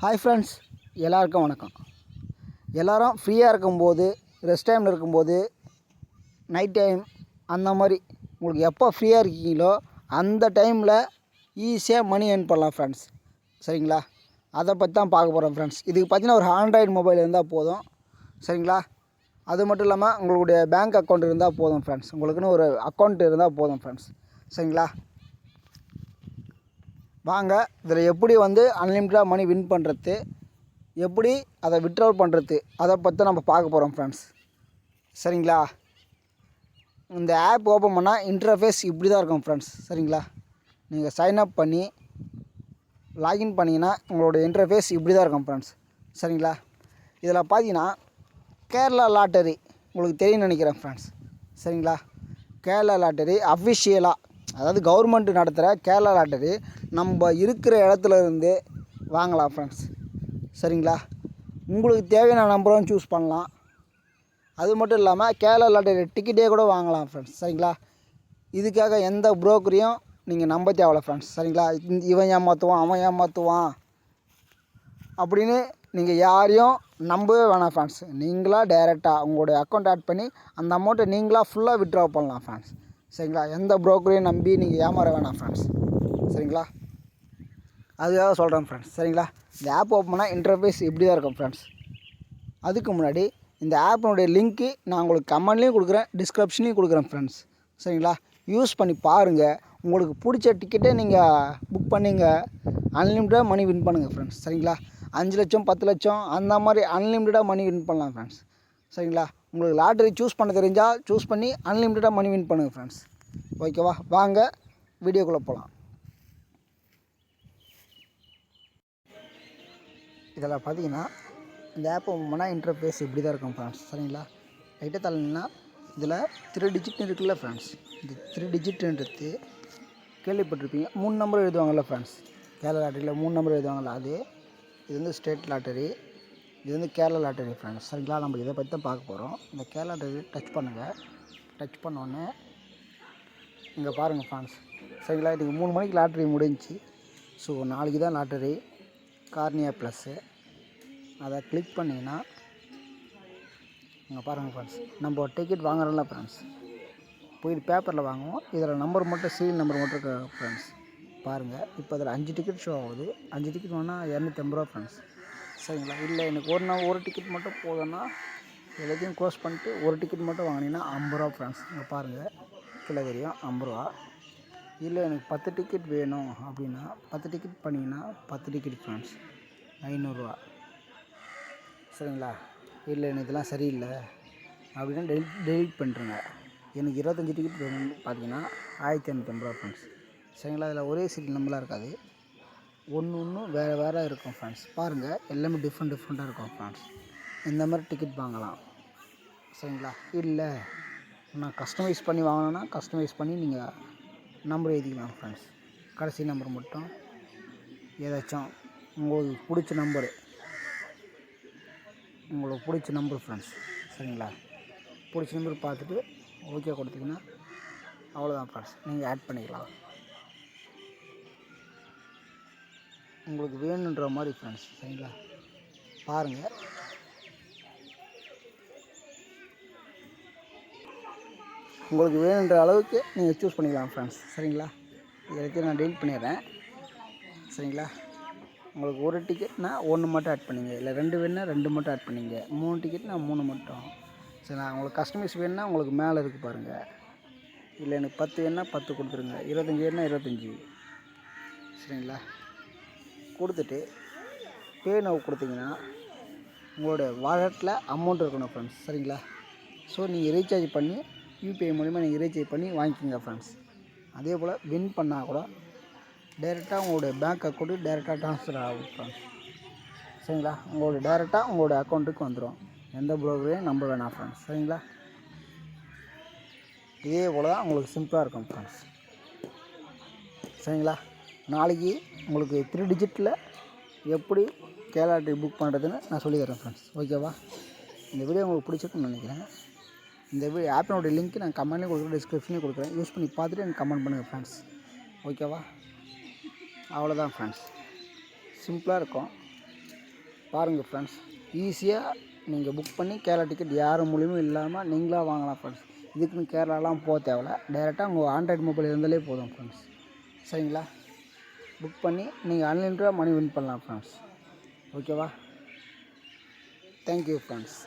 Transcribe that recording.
Hi friends, எல்லாருக்கும் வணக்கம். எல்லோரும் ஃப்ரீயாக இருக்கும்போது, ரெஸ்ட் டைமில் இருக்கும்போது, நைட் டைம் அந்த மாதிரி உங்களுக்கு எப்போ ஃப்ரீயாக இருக்கீங்களோ அந்த டைமில் ஈஸியாக மணி ஏர்ன் பண்ணலாம் ஃப்ரெண்ட்ஸ். சரிங்களா? அதை பற்றி தான் பார்க்க போகிறோம் ஃப்ரெண்ட்ஸ். இதுக்கு பார்த்தீங்கன்னா ஒரு ஆண்ட்ராய்டு மொபைல் இருந்தால் போதும். சரிங்களா? அது மட்டும் இல்லாமல் உங்களுடைய பேங்க் அக்கௌண்ட் இருந்தால் போதும் ஃப்ரெண்ட்ஸ். உங்களுக்குன்னு ஒரு அக்கௌண்ட் இருந்தால் போதும் ஃப்ரெண்ட்ஸ். சரிங்களா? வாங்க, இதில் எப்படி அன்லிமிட்டடாக மணி வின் பண்ணுறது, எப்படி அதை வித்ட்ரால் பண்ணுறது, அதை பற்றி நம்ம பார்க்க போகிறோம் ஃப்ரெண்ட்ஸ். சரிங்களா? இந்த ஆப் ஓப்பன் பண்ணால் இன்டர்ஃபேஸ் இப்படி தான் இருக்கும் ஃப்ரெண்ட்ஸ். சரிங்களா? நீங்கள் சைன்அப் பண்ணி லாகின் பண்ணிங்கன்னா உங்களோட இன்டர்ஃபேஸ் இப்படி தான் இருக்கும் ஃப்ரெண்ட்ஸ். சரிங்களா? இதில் பார்த்தீங்கன்னா கேரளா லாட்டரி உங்களுக்கு தெரியும்னு நினைக்கிறேன் ஃப்ரெண்ட்ஸ். சரிங்களா? கேரளா லாட்டரி அஃபிஷியலாக, அதாவது கவர்மெண்ட் நடத்துகிற கேரளா லாட்டரி நம்ம இருக்கிற இடத்துல இருந்து வாங்கலாம் ஃப்ரெண்ட்ஸ். சரிங்களா? உங்களுக்கு தேவையான நம்பரும் சூஸ் பண்ணலாம். அது மட்டும் இல்லாமல் கேரளா லாட்டரி டிக்கெட்டே கூட வாங்கலாம் ஃப்ரெண்ட்ஸ். சரிங்களா? இதுக்காக எந்த புரோக்கரையும் நீங்கள் நம்ப தேவையில்ல ஃப்ரெண்ட்ஸ். சரிங்களா? இவன் ஏமாற்றுவான், அவன் ஏமாற்றுவான் அப்படின்னு நீங்கள் யாரையும் நம்பவே வேணாம் ஃப்ரெண்ட்ஸ். நீங்களாக டைரெக்டாக உங்களுடைய அக்கௌண்ட் ஆட் பண்ணி அந்த அமௌண்ட்டை நீங்களாக ஃபுல்லாக வித்ட்ரா பண்ணலாம் ஃப்ரெண்ட்ஸ். சரிங்களா? எந்த புரோக்கரையும் நம்பி நீங்கள் ஏமாற வேணாம் ஃப்ரெண்ட்ஸ். சரிங்களா? அதுக்காக சொல்கிறேன் ஃப்ரெண்ட்ஸ். சரிங்களா? இந்த ஆப் ஓப்பன் பண்ணால் இன்டர்ஃபேஸ் இப்படி தான் இருக்கும் ஃப்ரெண்ட்ஸ். அதுக்கு முன்னாடி இந்த ஆப்பினுடைய லிங்க்கு நான் உங்களுக்கு கமெண்ட்லேயும் கொடுக்குறேன், டிஸ்கிரிப்ஷன்லேயும் கொடுக்குறேன் ஃப்ரெண்ட்ஸ். சரிங்களா? யூஸ் பண்ணி பாருங்கள். உங்களுக்கு பிடிச்ச டிக்கெட்டே நீங்கள் புக் பண்ணிங்க, அன்லிமிட்டடாக மணி வின் பண்ணுங்கள் ஃப்ரெண்ட்ஸ். சரிங்களா? 5 லட்சம் 10 லட்சம் அந்த மாதிரி அன்லிமிட்டடாக மணி வின் பண்ணலாம் ஃப்ரெண்ட்ஸ். சரிங்களா? உங்களுக்கு லாட்டரி சூஸ் பண்ண தெரிஞ்சால் சூஸ் பண்ணி அன்லிமிட்டடாக மணி வின் பண்ணுங்கள் ஃப்ரெண்ட்ஸ். ஓகேவா? வாங்க வீடியோக்குள்ளே போகலாம். இதில் பார்த்தீங்கன்னா இந்த ஆப் ஓப்பன் பண்ணால் இன்டர்ஃபேஸ் இப்படி தான் இருக்கும் ஃப்ரெண்ட்ஸ். சரிங்களா? லைட்டாக தள்ளினா இதில் 3 டிஜிட் இருக்குல்ல ஃப்ரெண்ட்ஸ். இந்த 3 டிஜிட்ன்றது கேள்விப்பட்டிருப்பீங்க. 3 நம்பர் எழுதுவாங்கள்ல ஃப்ரெண்ட்ஸ். கேரளா லாட்டரியில் 3 நம்பர் எழுதுவாங்கள்ல, அது இது ஸ்டேட் லாட்டரி, இது கேரளா லாட்டரி ஃப்ரெண்ட்ஸ். சரிங்களா? நம்ம இதை பற்றி தான் பார்க்க போகிறோம். இந்த கேரளா லாட்டரி டச் பண்ணுங்கள். டச் பண்ணோடனே இங்கே பாருங்கள் ஃப்ரெண்ட்ஸ். சரிங்களா? இன்றைக்கி 3 மணிக்கு லாட்டரி முடிஞ்சிச்சு. ஸோ நாளைக்கு தான் லாட்டரி கார்னியா ப்ளஸ்ஸு. அதை கிளிக் பண்ணிங்கன்னா இங்கே பாருங்கள் ஃப்ரெண்ட்ஸ், நம்ம டிக்கெட் வாங்குறோம்ல ஃப்ரெண்ட்ஸ், போயிட்டு பேப்பரில் வாங்குவோம். இதில் நம்பர் மட்டும் சீரியல் நம்பர் மட்டும் இருக்கு ஃப்ரெண்ட்ஸ். பாருங்கள், இப்போ அதில் 5 டிக்கெட் ஷோ ஆகுது. 5 டிக்கெட் வாங்கினா 250 ரூபா ஃப்ரெண்ட்ஸ். சரிங்களா? இல்லை எனக்கு ஒரு டிக்கெட் மட்டும் போதும்னா எல்லாத்தையும் க்ளோஸ் பண்ணிட்டு ஒரு டிக்கெட் மட்டும் வாங்கினீங்கன்னா 50 ரூபா ஃப்ரெண்ட்ஸ். இங்கே பாருங்கள், கீழே தெரியும் 50 ரூபா. இல்லை எனக்கு 10 டிக்கெட் வேணும் அப்படின்னா 10 டிக்கெட் பண்ணிங்கன்னா 10 டிக்கெட் ஃப்ரெண்ட்ஸ் 500 ரூபா. சரிங்களா? இல்லை எனக்கு இதெல்லாம் சரியில்லை அப்படின்னா டெலிட் பண்ணிட்டுருங்க. எனக்கு 25 டிக்கெட் வேணும்னு பார்த்தீங்கன்னா 1550 ரூபா ஃப்ரெண்ட்ஸ். சரிங்களா? அதில் ஒரே சீரியல் நம்பராக இருக்காது, ஒன்று வேறு இருக்கும் ஃப்ரெண்ட்ஸ். பாருங்கள், எல்லாமே டிஃப்ரெண்ட்டாக இருக்கும் ஃப்ரெண்ட்ஸ். இந்த மாதிரி டிக்கெட் வாங்கலாம். சரிங்களா? இல்லை நான் கஸ்டமைஸ் பண்ணி வாங்கினேன்னா கஸ்டமைஸ் பண்ணி நீங்கள் நம்பர் எழுதிக்கலாம் ஃப்ரெண்ட்ஸ். கடைசி நம்பர் மட்டும் ஏதாச்சும் உங்களுக்கு பிடிச்ச நம்பர் ஃப்ரெண்ட்ஸ். சரிங்களா? பிடிச்ச நம்பர் பார்த்துட்டு ஓகே கொடுத்தீங்கன்னா அவ்வளோதான் ஃப்ரெண்ட்ஸ், நீங்கள் ஆட் பண்ணிக்கலாம் உங்களுக்கு வேணுன்ற மாதிரி ஃப்ரெண்ட்ஸ். சரிங்களா? பாருங்கள், உங்களுக்கு வேணுன்ற அளவுக்கு நீங்கள் சூஸ் பண்ணிக்கலாம் ஃப்ரெண்ட்ஸ். சரிங்களா? எல்லாத்தையும் நான் டெலிட் பண்ணிடுறேன். சரிங்களா? உங்களுக்கு ஒரு டிக்கெட்னா 1 மட்டும் ஆட் பண்ணிங்க, இல்லை 2 வேணுன்னா 2 மட்டும் ஆட் பண்ணிங்க, 3 டிக்கெட்னா 3 மட்டும். சரிங்களா? உங்களுக்கு கஸ்டமைஸ் வேணுன்னா உங்களுக்கு மேலே இருக்குது பாருங்கள். இல்லை எனக்கு 10 வேணுன்னா 10 கொடுத்துருங்க, 25 வேணுன்னா 25. சரிங்களா? கொடுத்துட்டு பே நவ் கொடுத்தீங்கன்னா உங்களோட வாலெட்டில் அமௌண்ட் இருக்கணும் ஃப்ரெண்ட்ஸ். சரிங்களா? ஸோ நீங்கள் ரீசார்ஜ் பண்ணி யூபிஐ மூலிமா நீங்கள் ரீசார்ஜ் பண்ணி வாங்கிக்கோங்க ஃப்ரெண்ட்ஸ். அதே போல் வின் பண்ணால் கூட டைரெக்டாக உங்களுடைய பேங்க் அக்கௌண்ட்டுக்கு டைரெக்டாக ட்ரான்ஸ்ஃபர் ஆகும் ஃப்ரெண்ட்ஸ். சரிங்களா? உங்களோட அக்கௌண்ட்டுக்கு வந்துடும். எந்த ப்ரோக்கரையும் நம்ப வேணாம் ஃப்ரெண்ட்ஸ். சரிங்களா? இதே போல் தான் உங்களுக்கு சிம்பிளாக இருக்கும் ஃப்ரெண்ட்ஸ். சரிங்களா? நாளைக்கு உங்களுக்கு 3 டிஜிட்டில் எப்படி கேரளா லாட்டரி புக் பண்ணுறதுன்னு நான் சொல்லித்தரேன் ஃப்ரெண்ட்ஸ். ஓகேவா? இந்த வீடியோ உங்களுக்கு பிடிச்சிருக்குன்னு நினைக்கிறேன். இந்த ஆப்பினுடைய லிங்க் நான் கமெண்ட்லேயும் கொடுக்குறேன், டிஸ்கிரிப்ஷன்லேயும் கொடுக்குறேன். யூஸ் பண்ணி பார்த்துட்டு எனக்கு கமெண்ட் பண்ணுங்கள் ஃப்ரெண்ட்ஸ். ஓகேவா? அவ்வளோதான் ஃப்ரெண்ட்ஸ், சிம்பிளாக இருக்கும். பாருங்கள் ஃப்ரெண்ட்ஸ், ஈஸியாக நீங்கள் புக் பண்ணி கேரளா டிக்கெட் யார் மூலியமும் இல்லாமல் நீங்களாக வாங்கலாம் ஃப்ரெண்ட்ஸ். இதுக்குன்னு கேரளாலாம் போக தேவையில்ல, டைரெக்டாக உங்கள் ஆண்ட்ராய்டு மொபைல் இருந்தாலே போதும் ஃப்ரெண்ட்ஸ். சரிங்களா? புக் பண்ணி நீங்கள் அன்லிமிட்டடாக மணி வின் பண்ணலாம் ஃப்ரெண்ட்ஸ். ஓகேவா? Thank you friends.